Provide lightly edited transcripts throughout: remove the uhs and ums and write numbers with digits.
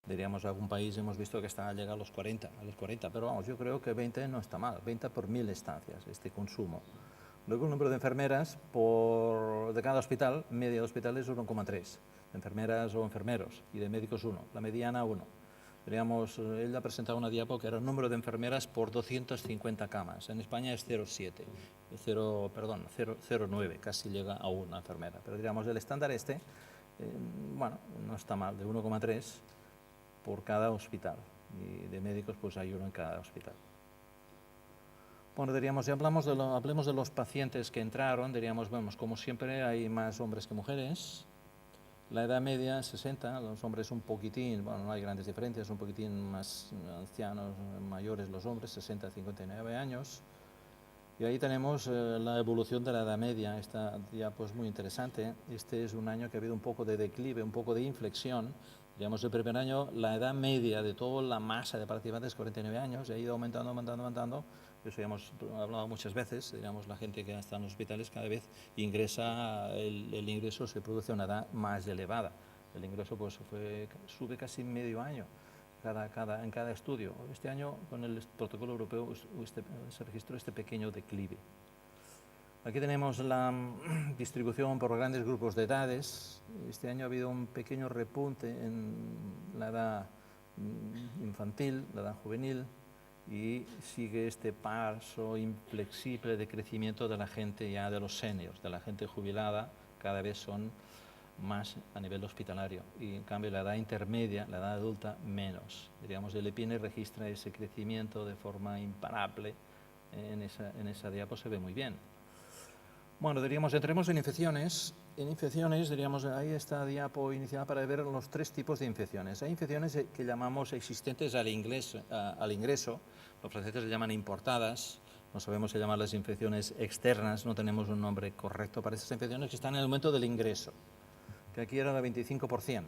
Diríamos, algún país hemos visto que llega a los 40, pero vamos, yo creo que 20 no está mal, 20 por 1000 estancias, este consumo. Luego el número de enfermeras de cada hospital, media de hospital es 1,3, enfermeras o enfermeros, y de médicos 1, la mediana 1. Diríamos, él ha presentado una diapo que era el número de enfermeras por 250 camas. En España es 0,7, 0,9, casi llega a una enfermera. Pero diríamos, el estándar bueno, no está mal, de 1,3 por cada hospital. Y de médicos pues hay uno en cada hospital. Bueno, diríamos, si hablemos de los pacientes que entraron, diríamos, vemos, como siempre hay más hombres que mujeres. La edad media 60, los hombres un poquitín, bueno, no hay grandes diferencias, un poquitín más ancianos, mayores los hombres, 60 a 59 años. Y ahí tenemos la evolución de la edad media, esta ya pues muy interesante. Este es un año que ha habido un poco de declive, un poco de inflexión. Digamos, el primer año la edad media de toda la masa de participantes es 49 años, y ha ido aumentando, aumentando, aumentando. Eso ya hemos hablado muchas veces, digamos, la gente que está en los hospitales cada vez ingresa, el ingreso se produce a una edad más elevada. El ingreso pues sube casi medio año en cada estudio. Este año con el protocolo europeo se registró este pequeño declive. Aquí tenemos la distribución por grandes grupos de edades. Este año ha habido un pequeño repunte en la edad infantil, la edad juvenil, y sigue este paso inflexible de crecimiento de la gente ya de los seniors, de la gente jubilada, cada vez son más a nivel hospitalario, y en cambio la edad intermedia, la edad adulta, menos. Diríamos, el EPINE registra ese crecimiento de forma imparable, en esa diapo se ve muy bien. Bueno, diríamos, entremos en infecciones. En infecciones, diríamos, ahí está diapo inicial para ver los 3 tipos de infecciones. Hay infecciones que llamamos existentes al ingreso, los franceses le llaman importadas, no sabemos si llaman las infecciones externas, no tenemos un nombre correcto para esas infecciones que están en el momento del ingreso, que aquí era el 25%.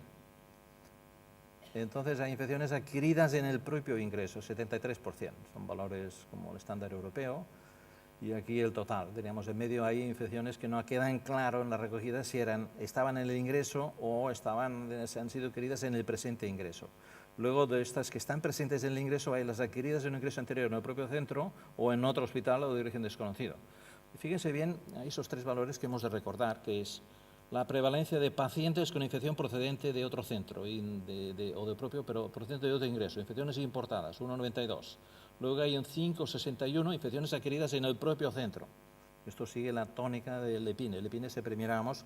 Entonces hay infecciones adquiridas en el propio ingreso, 73%, son valores como el estándar europeo. Y aquí el total, diríamos, en medio hay infecciones que no quedan claro en la recogida si estaban en el ingreso o han sido adquiridas en el presente ingreso. Luego de estas que están presentes en el ingreso, hay las adquiridas en un ingreso anterior en el propio centro o en otro hospital o de origen desconocido. Y fíjense bien, hay esos 3 valores que hemos de recordar, que es la prevalencia de pacientes con infección procedente de otro centro o de propio, pero procedente de otro ingreso, infecciones importadas, 1,92. Luego hay un 5,61 infecciones adquiridas en el propio centro. Esto sigue la tónica del EPINE. El EPINE se premiáramos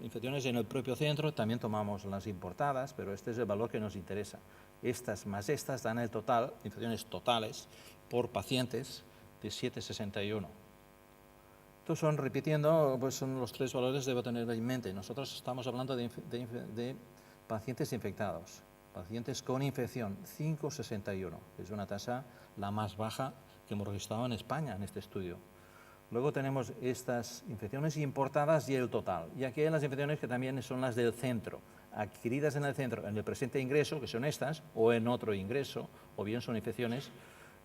infecciones en el propio centro, también tomamos las importadas, pero este es el valor que nos interesa. Estas más estas dan el total, infecciones totales, por pacientes de 7,61. Estos son, repitiendo, pues son los 3 valores que debo tener en mente. Nosotros estamos hablando de pacientes infectados, pacientes con infección, 5,61, es una tasa la más baja que hemos registrado en España en este estudio. Luego tenemos estas infecciones importadas y el total. Y aquí hay las infecciones que también son las del centro, adquiridas en el centro, en el presente ingreso, que son estas, o en otro ingreso, o bien son infecciones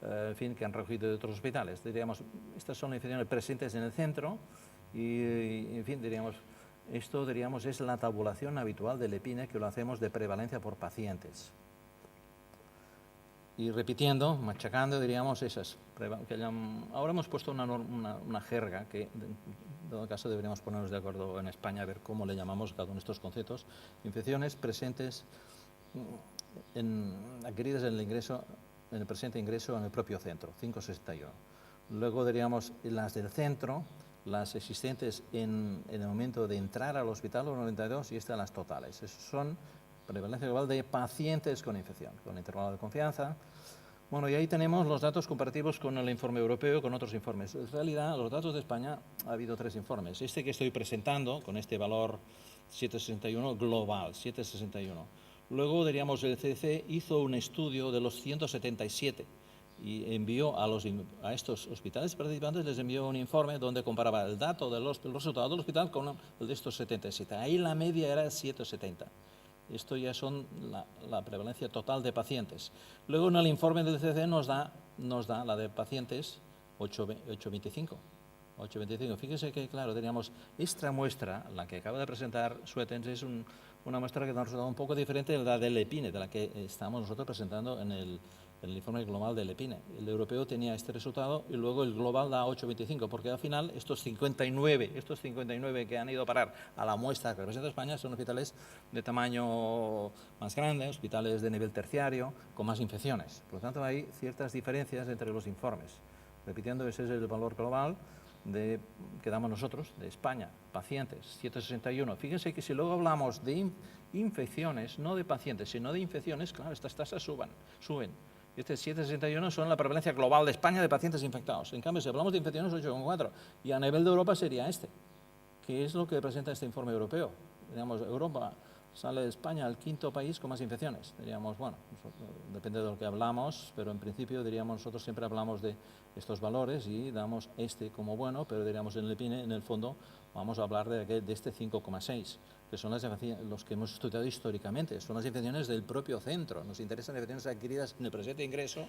en fin, que han recogido de otros hospitales. Diríamos, estas son las infecciones presentes en el centro y, en fin, diríamos, esto diríamos es la tabulación habitual del EPINE, que lo hacemos de prevalencia por pacientes. Y repitiendo, machacando, diríamos esas. Ahora hemos puesto una jerga que, en todo caso, deberíamos ponernos de acuerdo en España a ver cómo le llamamos cada uno de estos conceptos. Infecciones presentes adquiridas en el ingreso, en el presente ingreso en el propio centro, 5,61. Luego diríamos las del centro, las existentes en el momento de entrar al hospital, 92, y estas las totales. Esos son prevalencia global de pacientes con infección, con intervalo de confianza. Bueno, y ahí tenemos los datos comparativos con el informe europeo, con otros informes. En realidad, los datos de España, ha habido 3 informes. Este que estoy presentando, con este valor 7,61 global, 7,61. Luego, diríamos, el CDC hizo un estudio de los 177 y envió a estos hospitales participantes, les envió un informe donde comparaba el dato de los resultados del hospital con el de estos 77. Ahí la media era 7,70. Esto ya son la prevalencia total de pacientes. Luego en el informe del CDC nos da la de pacientes 8,25. 8,25. Fíjese que, claro, teníamos esta muestra, la que acaba de presentar Suetens, es una muestra que da un resultado un poco diferente de la del EPINE, de la que estamos nosotros presentando en el informe global del EPINE. El europeo tenía este resultado y luego el global da 8,25, porque al final estos 59 que han ido a parar a la muestra que representa España son hospitales de tamaño más grande, hospitales de nivel terciario, con más infecciones. Por lo tanto, hay ciertas diferencias entre los informes. Repitiendo, ese es el valor global que damos nosotros, de España, pacientes, 761. Fíjense que si luego hablamos de infecciones, no de pacientes, sino de infecciones, claro, estas tasas suben. Este 761 son la prevalencia global de España de pacientes infectados. En cambio, si hablamos de infecciones, 8,4. Y a nivel de Europa sería este, que es lo que presenta este informe europeo. Digamos, Europa sale de España el quinto país con más infecciones. Diríamos, bueno, depende de lo que hablamos, pero en principio diríamos, nosotros siempre hablamos de estos valores y damos este como bueno, pero diríamos en el EPINE, en el fondo, vamos a hablar de este 5,6, que son los que hemos estudiado históricamente, son las infecciones del propio centro. Nos interesan las infecciones adquiridas en el presente ingreso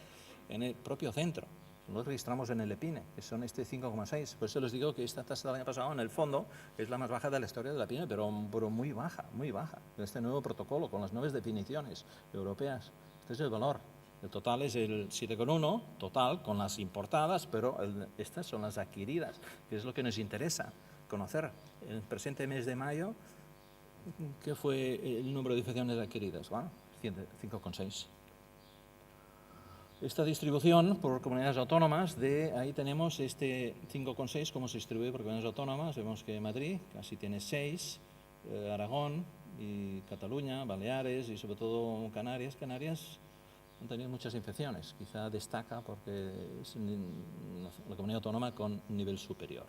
en el propio centro. Nosotros registramos en el EPINE, que son este 5,6. Por eso les digo que esta tasa del año pasado, en el fondo, es la más baja de la historia de la EPINE, pero muy baja, muy baja. Este nuevo protocolo, con las nuevas definiciones europeas. Este es el valor. El total es el 7,1, total, con las importadas, pero estas son las adquiridas, que es lo que nos interesa conocer. En el presente mes de mayo, ¿qué fue el número de infecciones adquiridas? Bueno, 5,6. Esta distribución por comunidades autónomas, ahí tenemos este 5,6, cómo se distribuye por comunidades autónomas. Vemos que Madrid casi tiene 6, Aragón y Cataluña, Baleares y sobre todo Canarias. Canarias han tenido muchas infecciones, quizá destaca porque es la comunidad autónoma con nivel superior.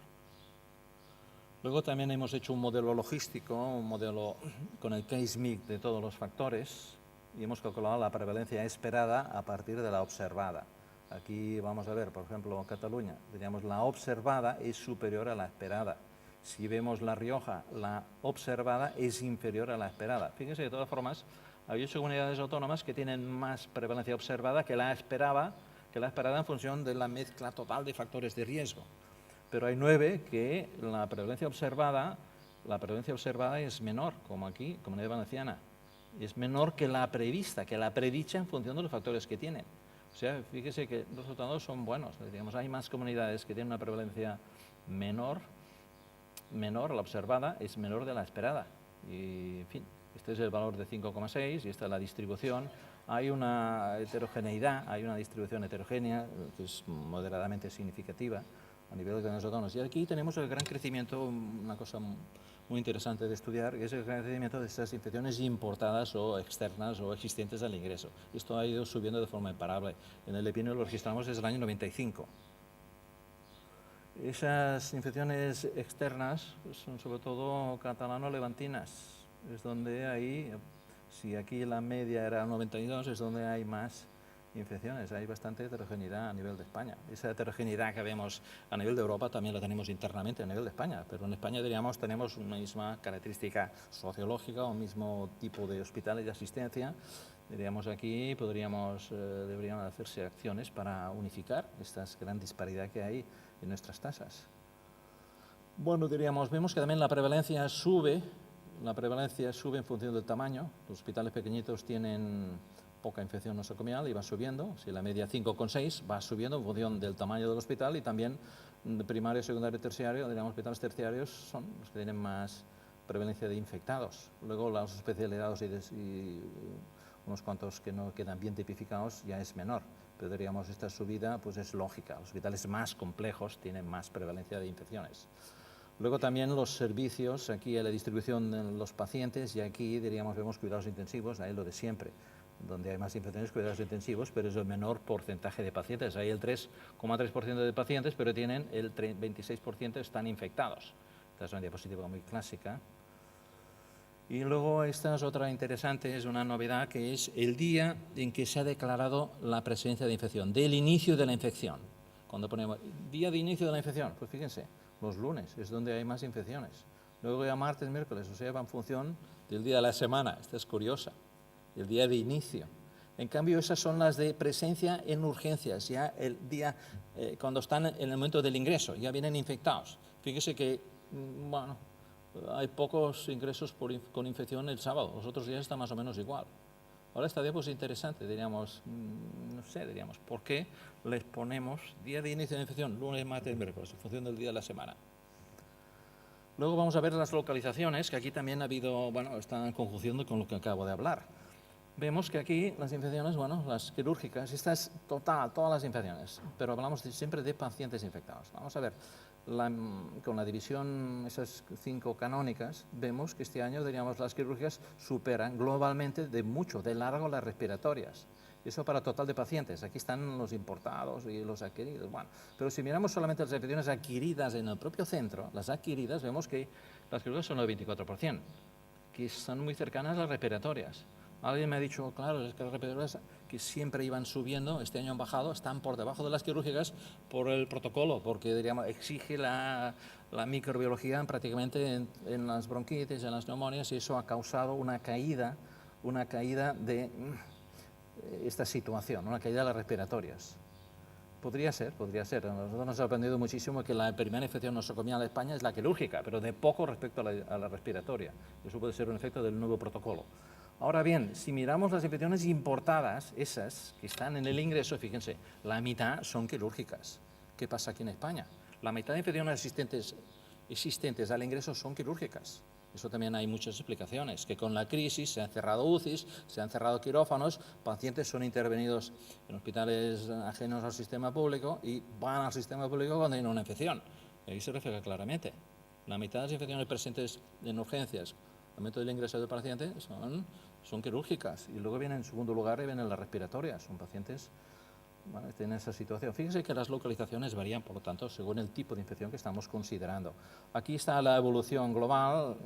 Luego también hemos hecho un modelo logístico, un modelo con el case mix de todos los factores, y hemos calculado la prevalencia esperada a partir de la observada. Aquí vamos a ver, por ejemplo, Cataluña, diríamos la observada es superior a la esperada. Si vemos La Rioja, la observada es inferior a la esperada. Fíjense, de todas formas, hay 8 comunidades autónomas que tienen más prevalencia observada que la esperada en función de la mezcla total de factores de riesgo. Pero hay 9 que la prevalencia observada es menor, como aquí, Comunidad Valenciana. Es menor que la prevista, que la predicha en función de los factores que tienen. O sea, fíjese que los resultados son buenos. Digamos, hay más comunidades que tienen una prevalencia menor, la observada es menor de la esperada. Y, en fin, este es el valor de 5,6 y esta es la distribución. Hay una heterogeneidad, hay una distribución heterogénea que es moderadamente significativa a nivel de los autónomos. Y aquí tenemos el gran crecimiento, una cosa muy interesante de estudiar, que es el crecimiento de estas infecciones importadas o externas o existentes al ingreso. Esto ha ido subiendo de forma imparable. En el EPINE lo registramos desde el año 95. Esas infecciones externas son sobre todo catalano-levantinas. Es donde hay, si aquí la media era 92, es donde hay más infecciones. Hay bastante heterogeneidad a nivel de España. Esa heterogeneidad que vemos a nivel de Europa también la tenemos internamente a nivel de España, pero en España, diríamos, tenemos una misma característica sociológica, un mismo tipo de hospitales de asistencia. Diríamos aquí deberían hacerse acciones para unificar esta gran disparidad que hay en nuestras tasas. Bueno, vemos que también la prevalencia sube en función del tamaño. Los hospitales pequeñitos tienen poca infección nosocomial y va subiendo. Si la media 5,6 va subiendo en función del tamaño del hospital y también primario, secundario y terciario, diríamos hospitales terciarios son los que tienen más prevalencia de infectados. Luego las especialidades y unos cuantos que no quedan bien tipificados ya es menor, pero diríamos esta subida pues es lógica. Los hospitales más complejos tienen más prevalencia de infecciones. Luego también los servicios, aquí la distribución de los pacientes y aquí vemos cuidados intensivos, ahí lo de siempre. Donde hay más infecciones, cuidados intensivos, pero es el menor porcentaje de pacientes. Hay el 3,3% de pacientes, pero tienen el 26% están infectados. Esta es una diapositiva muy clásica. Y luego esta es otra interesante, es una novedad, que es el día en que se ha declarado la presencia de infección, del inicio de la infección. Cuando ponemos día de inicio de la infección, pues fíjense, los lunes es donde hay más infecciones. Luego ya martes, miércoles, o sea, va en función del día de la semana. Esta es curiosa. El día de inicio. En cambio, esas son las de presencia en urgencias, ya el día, cuando están en el momento del ingreso, ya vienen infectados. Fíjese que, bueno, hay pocos ingresos con infección el sábado, los otros días está más o menos igual. Ahora esta diapositiva es interesante, diríamos, no sé, diríamos, ¿por qué les ponemos día de inicio de infección, lunes, martes, miércoles, en función del día de la semana? Luego vamos a ver las localizaciones, que aquí también ha habido, bueno, está en conjunción con lo que acabo de hablar. Vemos que aquí las infecciones, bueno, las quirúrgicas, esta es total, todas las infecciones, pero hablamos siempre de pacientes infectados. Vamos a ver, con la división, esas 5 canónicas, vemos que este año, diríamos, las quirúrgicas superan globalmente de mucho, de largo, las respiratorias. Eso para total de pacientes. Aquí están los importados y los adquiridos. Bueno, pero si miramos solamente las infecciones adquiridas en el propio centro, las adquiridas, vemos que las quirúrgicas son el 24%, que son muy cercanas a las respiratorias. Alguien me ha dicho, claro, es que las respiratorias que siempre iban subiendo, este año han bajado, están por debajo de las quirúrgicas por el protocolo, porque diríamos, exige la microbiología prácticamente en las bronquitis, en las neumonias, y eso ha causado una caída de esta situación, una caída de las respiratorias. Podría ser. A nosotros nos ha sorprendido muchísimo que la primera infección nosocomial en España es la quirúrgica, pero de poco respecto a la respiratoria. Eso puede ser un efecto del nuevo protocolo. Ahora bien, si miramos las infecciones importadas, esas que están en el ingreso, fíjense, la mitad son quirúrgicas. ¿Qué pasa aquí en España? La mitad de infecciones existentes al ingreso son quirúrgicas. Eso también hay muchas explicaciones, que con la crisis se han cerrado UCIs, se han cerrado quirófanos, pacientes son intervenidos en hospitales ajenos al sistema público y van al sistema público cuando hay una infección. Y ahí se refleja claramente. La mitad de las infecciones presentes en urgencias, al momento del ingreso del paciente, son quirúrgicas. Y luego vienen en segundo lugar y vienen las respiratorias, son pacientes, bueno, tienen esa situación. Fíjense que las localizaciones varían, por lo tanto, según el tipo de infección que estamos considerando. Aquí está la evolución global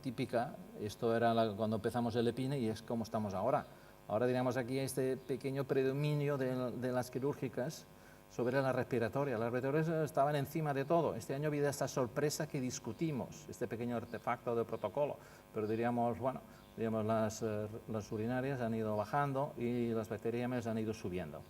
típica. Esto era cuando empezamos el EPINE y es como estamos ahora. Ahora diríamos aquí este pequeño predominio de las quirúrgicas sobre las respiratorias. Las respiratorias estaban encima de todo. Este año ha habido esta sorpresa que discutimos, este pequeño artefacto de protocolo. Pero diríamos, bueno, las urinarias han ido bajando y las bacteriemias han ido subiendo.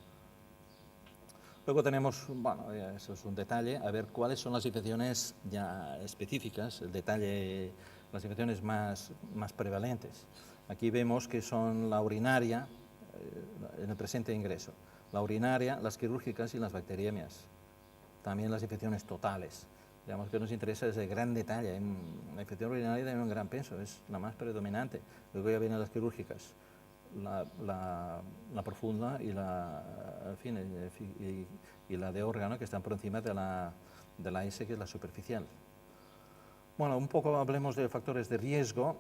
Luego tenemos, bueno, eso es un detalle, a ver cuáles son las infecciones ya específicas, el detalle, las infecciones más prevalentes. Aquí vemos que son la urinaria, en el presente ingreso, la urinaria, las quirúrgicas y las bacteriemias. También las infecciones totales. Digamos que nos interesa ese gran detalle. La infección urinaria tiene un gran peso, es la más predominante. Luego ya vienen las quirúrgicas. La profunda y la de órgano, que están por encima de la S, que es la superficial. Bueno, un poco hablemos de factores de riesgo.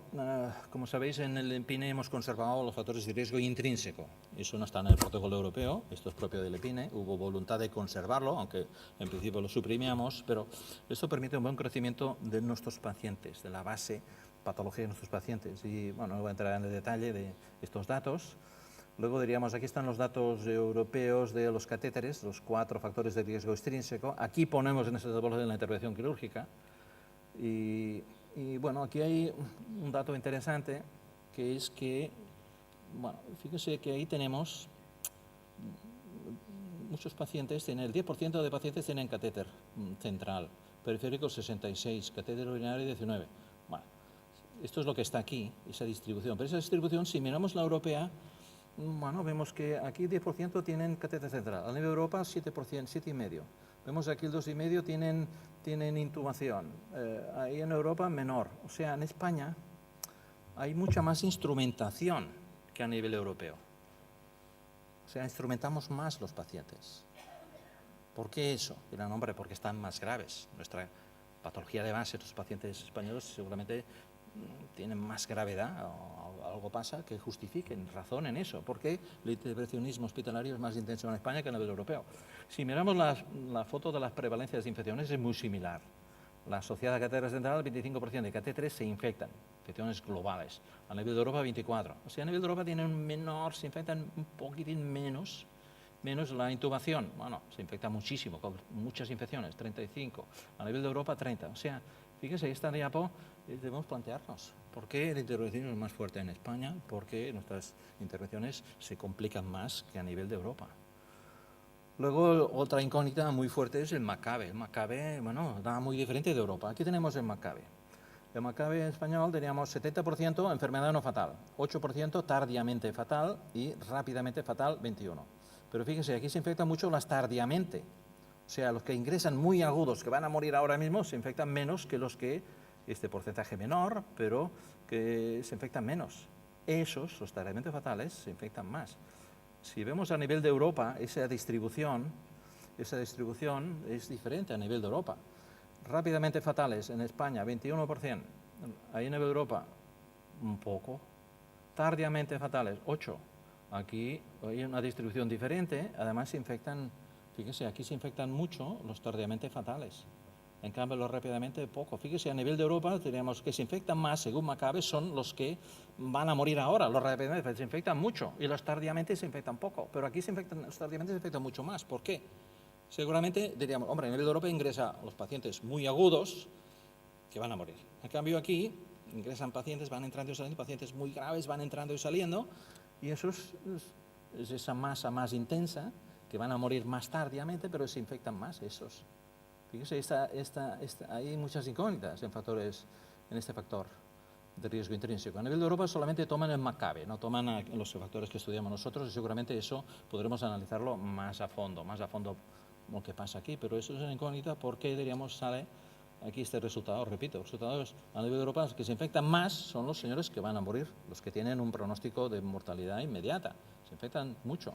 Como sabéis, en el EPINE hemos conservado los factores de riesgo intrínseco. Eso no está en el protocolo europeo, esto es propio del EPINE. Hubo voluntad de conservarlo, aunque en principio lo suprimíamos, pero esto permite un buen crecimiento de nuestros pacientes, de la base patología de nuestros pacientes. Y bueno, no voy a entrar en el detalle de estos datos. Luego diríamos, aquí están los datos europeos de los catéteres, los 4 factores de riesgo extrínseco. Aquí ponemos en esta tabla de la intervención quirúrgica. Y bueno, aquí hay un dato interesante, que es que, bueno, fíjese que ahí tenemos muchos pacientes, el 10% de pacientes tienen catéter central, periférico 66, catéter urinario 19. Bueno, esto es lo que está aquí, esa distribución. Pero esa distribución, si miramos la europea, bueno, vemos que aquí 10% tienen catéter central. A nivel de Europa, 7%, 7,5%. Vemos aquí el 2,5% tienen intubación. Ahí en Europa, menor. O sea, en España hay mucha más instrumentación que a nivel europeo. O sea, instrumentamos más los pacientes. ¿Por qué eso? Dirán, hombre, porque están más graves. Nuestra patología de base, los pacientes españoles seguramente tienen más gravedad o algo pasa que justifiquen, razonen eso. ¿Por qué el intervencionismo hospitalario es más intenso en España que a nivel europeo? Si miramos la foto de las prevalencias de infecciones, es muy similar. La asociada a catéter central, 25% de catéteres se infectan, infecciones globales. A nivel de Europa, 24%. O sea, a nivel de Europa tienen un menor, se infectan un poquitín menos la intubación. Bueno, se infecta muchísimo, con muchas infecciones, 35%. A nivel de Europa, 30%. O sea, fíjese, esta diapo debemos plantearnos por qué el intervencionismo es más fuerte en España, por qué nuestras intervenciones se complican más que a nivel de Europa. Luego, otra incógnita muy fuerte es el Macabe. El Macabe, bueno, da muy diferente de Europa. Aquí tenemos el Macabe. En Maccabi español teníamos 70% enfermedad no fatal, 8% tardíamente fatal y rápidamente fatal 21%. Pero fíjense, aquí se infectan mucho las tardíamente. O sea, los que ingresan muy agudos, que van a morir ahora mismo, se infectan menos que los que, este porcentaje menor, pero que se infectan menos. Esos, los tardíamente fatales, se infectan más. Si vemos a nivel de Europa, esa distribución es diferente a nivel de Europa. Rápidamente fatales en España, 21%. Ahí en Europa, un poco. Tardíamente fatales, 8%. Aquí hay una distribución diferente. Además, se infectan, fíjese, aquí se infectan mucho los tardíamente fatales. En cambio, los rápidamente poco. Fíjese, a nivel de Europa tenemos que se infectan más, según Maccabi, son los que van a morir ahora. Los rápidamente se infectan mucho y los tardíamente se infectan poco. Pero aquí los tardíamente se infectan mucho más. ¿Por qué? Seguramente diríamos, hombre, a nivel de Europa ingresa a los pacientes muy agudos que van a morir. En cambio aquí ingresan pacientes, van entrando y saliendo, pacientes muy graves van entrando y saliendo, y eso es esa masa más intensa que van a morir más tardíamente, pero se infectan más esos. Fíjese, hay muchas incógnitas en este factor de riesgo intrínseco. A nivel de Europa solamente toman el Maccabi, no toman los factores que estudiamos nosotros, y seguramente eso podremos analizarlo más a fondo lo que pasa aquí, pero eso es una incógnita. ¿Por qué, diríamos, sale aquí este resultado? Repito, el resultado es, a nivel de Europa, los que se infectan más son los señores que van a morir, los que tienen un pronóstico de mortalidad inmediata, se infectan mucho,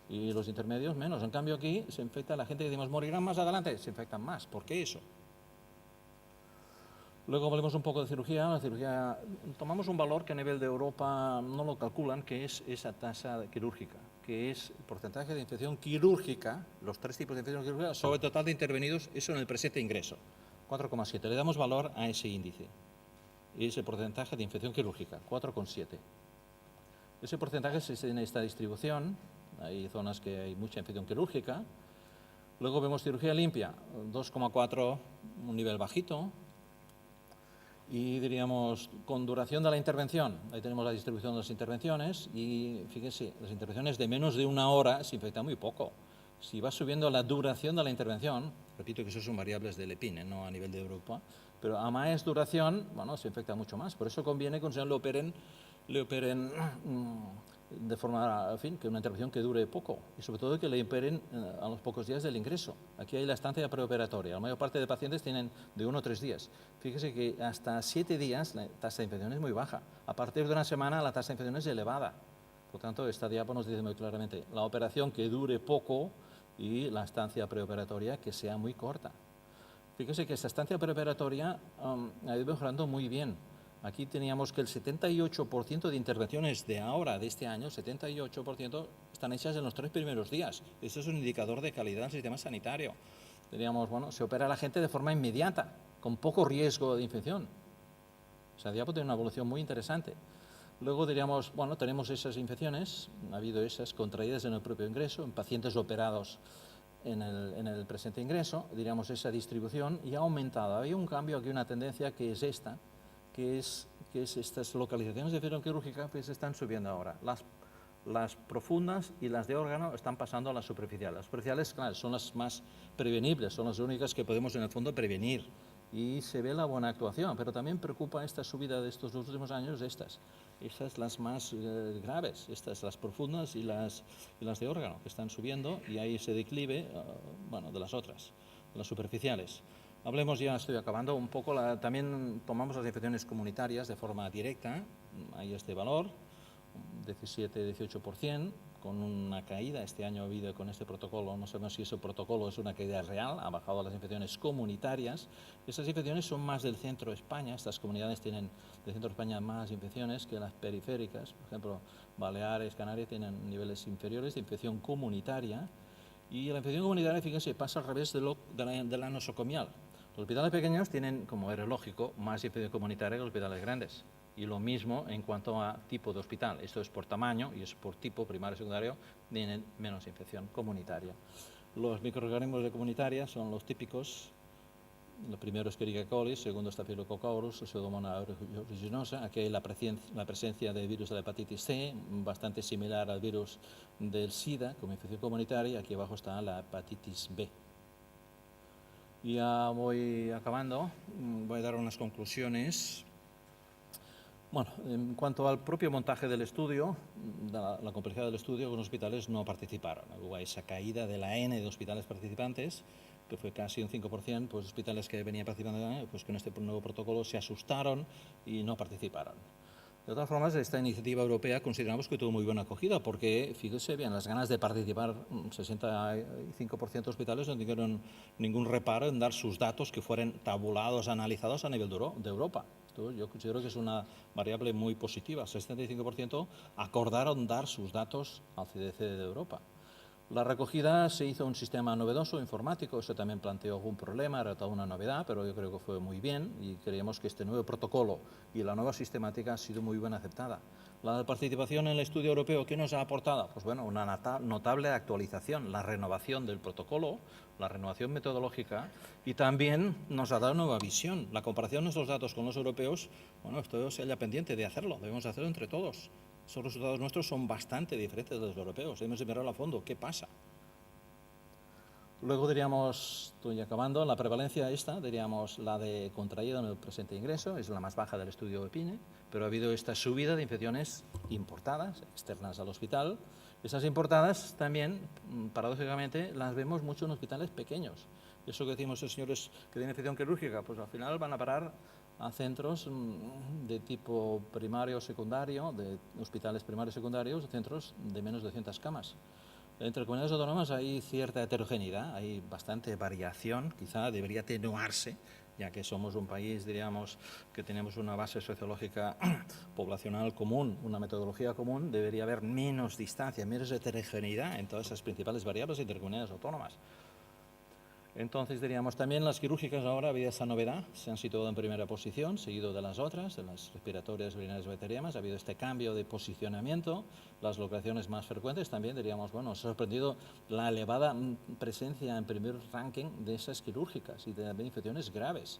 y los intermedios menos. En cambio aquí se infecta la gente que decimos morirán más adelante, se infectan más. ¿Por qué eso? Luego hablemos un poco de cirugía. La cirugía, tomamos un valor que a nivel de Europa no lo calculan, que es esa tasa quirúrgica, que es el porcentaje de infección quirúrgica, los 3 tipos de infección quirúrgica, sobre el total de intervenidos, eso en el presente ingreso, 4,7. Le damos valor a ese índice, ese porcentaje de infección quirúrgica, 4,7. Ese porcentaje es en esta distribución, hay zonas que hay mucha infección quirúrgica. Luego vemos cirugía limpia, 2,4, un nivel bajito. Y diríamos, con duración de la intervención, ahí tenemos la distribución de las intervenciones, y fíjense, las intervenciones de menos de 1 hora se infectan muy poco. Si va subiendo la duración de la intervención, repito que eso son variables del EPINE, no a nivel de Europa, pero a más duración, bueno, se infecta mucho más. Por eso conviene que le operen de forma, en fin, que una intervención que dure poco, y sobre todo que le operen a los pocos días del ingreso. Aquí hay la estancia preoperatoria. La mayor parte de pacientes tienen de 1 o 3 días. Fíjese que hasta 7 días la tasa de infección es muy baja. A partir de una semana la tasa de infección es elevada. Por tanto, esta diapo nos dice muy claramente la operación que dure poco y la estancia preoperatoria que sea muy corta. Fíjese que esta estancia preoperatoria ha ido mejorando muy bien. Aquí teníamos que el 78% de intervenciones de ahora, de este año, 78% están hechas en los 3 primeros días. Eso es un indicador de calidad del sistema sanitario. Teníamos, bueno, se opera a la gente de forma inmediata, con poco riesgo de infección. Esa diapo tiene una evolución muy interesante. Luego diríamos, bueno, tenemos esas infecciones, ha habido esas contraídas en el propio ingreso, en pacientes operados en el presente ingreso, diríamos esa distribución, y ha aumentado. Había un cambio aquí, una tendencia que es esta, que es estas localizaciones de infección quirúrgica que se están subiendo ahora. Las profundas y las de órgano están pasando a las superficiales. Las superficiales, claro, son las más prevenibles, son las únicas que podemos en el fondo prevenir. Y se ve la buena actuación, pero también preocupa esta subida de estos últimos años, estas las más graves, las profundas y las de órgano, que están subiendo, y hay ese declive, bueno, de las otras, las superficiales. Hablemos, ya estoy acabando, un poco, también tomamos las infecciones comunitarias de forma directa, hay este valor, 17-18%, con una caída. Este año ha habido con este protocolo, no sabemos si ese protocolo es una caída real, ha bajado las infecciones comunitarias. Estas infecciones son más del centro de España, estas comunidades tienen del centro de España más infecciones que las periféricas, por ejemplo, Baleares, Canarias tienen niveles inferiores de infección comunitaria, y la infección comunitaria, fíjense, pasa al revés de la nosocomial. Los hospitales pequeños tienen, como era lógico, más infección comunitaria que los hospitales grandes. Y lo mismo en cuanto a tipo de hospital. Esto es por tamaño y es por tipo, primario y secundario, tienen menos infección comunitaria. Los microorganismos de comunitaria son los típicos. Lo primero es Escherichia coli, segundo Staphylococcus, Pseudomonas aeruginosa. Aquí hay la presencia de virus de la hepatitis C, bastante similar al virus del SIDA como infección comunitaria. Aquí abajo está la hepatitis B. Ya voy acabando, voy a dar unas conclusiones. Bueno, en cuanto al propio montaje del estudio, la complejidad del estudio, algunos hospitales no participaron. Hubo esa caída de la N de hospitales participantes, que fue casi un 5%, pues hospitales que venían participando, pues con este nuevo protocolo se asustaron y no participaron. De todas formas, esta iniciativa europea consideramos que tuvo muy buena acogida, porque, fíjese bien, las ganas de participar, 65% de hospitales no tuvieron ningún reparo en dar sus datos que fueran tabulados, analizados a nivel de Europa. Entonces, yo considero que es una variable muy positiva. 65% acordaron dar sus datos al CDC de Europa. La recogida se hizo un sistema novedoso, informático, eso también planteó algún problema, era toda una novedad, pero yo creo que fue muy bien y creemos que este nuevo protocolo y la nueva sistemática ha sido muy bien aceptada. La participación en el estudio europeo, ¿qué nos ha aportado? Pues bueno, una notable actualización, la renovación del protocolo, la renovación metodológica y también nos ha dado nueva visión. La comparación de nuestros datos con los europeos, bueno, esto se halla pendiente de hacerlo, debemos hacerlo entre todos. Esos resultados nuestros son bastante diferentes de los europeos. Hemos de mirarlo a fondo. ¿Qué pasa? Luego diríamos, estoy acabando, la prevalencia esta, diríamos la de contraído en el presente ingreso, es la más baja del estudio EPINE, pero ha habido esta subida de infecciones importadas, externas al hospital. Esas importadas también, paradójicamente, las vemos mucho en hospitales pequeños. Eso que decimos los señores que tienen infección quirúrgica, pues al final van a parar a centros de tipo primario o secundario, de hospitales primarios y secundarios, centros de menos de 200 camas. Entre comunidades autónomas hay cierta heterogeneidad, hay bastante variación, quizá debería atenuarse, ya que somos un país, diríamos, que tenemos una base sociológica poblacional común, una metodología común, debería haber menos distancia, menos heterogeneidad en todas esas principales variables entre comunidades autónomas. Entonces diríamos también las quirúrgicas ahora, había esa novedad, se han situado en primera posición, seguido de las otras, de las respiratorias, urinarias, bacterianas, ha habido este cambio de posicionamiento, las locaciones más frecuentes también diríamos, bueno, nos ha sorprendido la elevada presencia en primer ranking de esas quirúrgicas y de infecciones graves,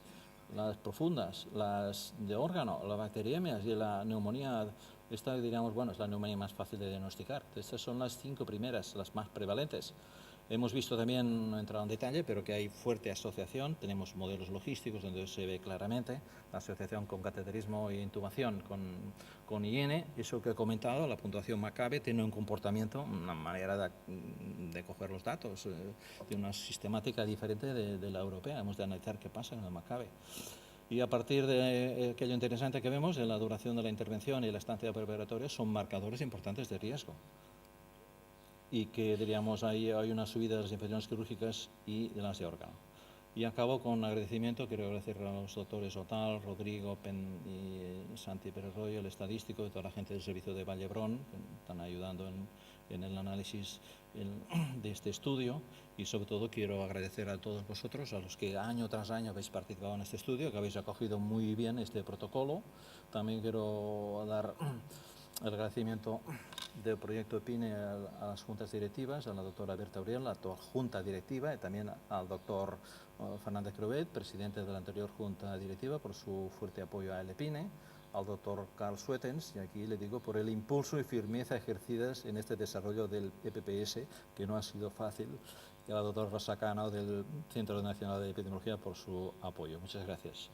las profundas, las de órgano, las bacteriemias y la neumonía. Esta diríamos, bueno, es la neumonía más fácil de diagnosticar. Estas son las 5 primeras, las más prevalentes. Hemos visto también, no he entrado en detalle, pero que hay fuerte asociación, tenemos modelos logísticos donde se ve claramente la asociación con cateterismo e intubación con IN. Eso que he comentado, la puntuación MACABE tiene un comportamiento, una manera de coger los datos, de una sistemática diferente de la europea. Hemos de analizar qué pasa en el MACABE. Y a partir de aquello interesante que vemos, de la duración de la intervención y la estancia preparatoria, son marcadores importantes de riesgo. Y que diríamos ahí hay una subida de las infecciones quirúrgicas y de las de órgano. Y acabo con agradecimiento, quiero agradecer a los doctores Otal, Rodrigo, y Santi Pérez Royo, el estadístico, y toda la gente del servicio de Vallebrón, que están ayudando en el análisis de este estudio, y sobre todo quiero agradecer a todos vosotros, a los que año tras año habéis participado en este estudio, que habéis acogido muy bien este protocolo. También quiero dar el agradecimiento del proyecto EPINE a las juntas directivas, a la doctora Berta Uriel, la junta directiva, y también al doctor Fernández Crovet, presidente de la anterior junta directiva, por su fuerte apoyo al EPINE, al doctor Carl Suetens, y aquí le digo por el impulso y firmeza ejercidas en este desarrollo del EPPS, que no ha sido fácil, y a la doctora Rosa Cano del Centro Nacional de Epidemiología por su apoyo. Muchas gracias.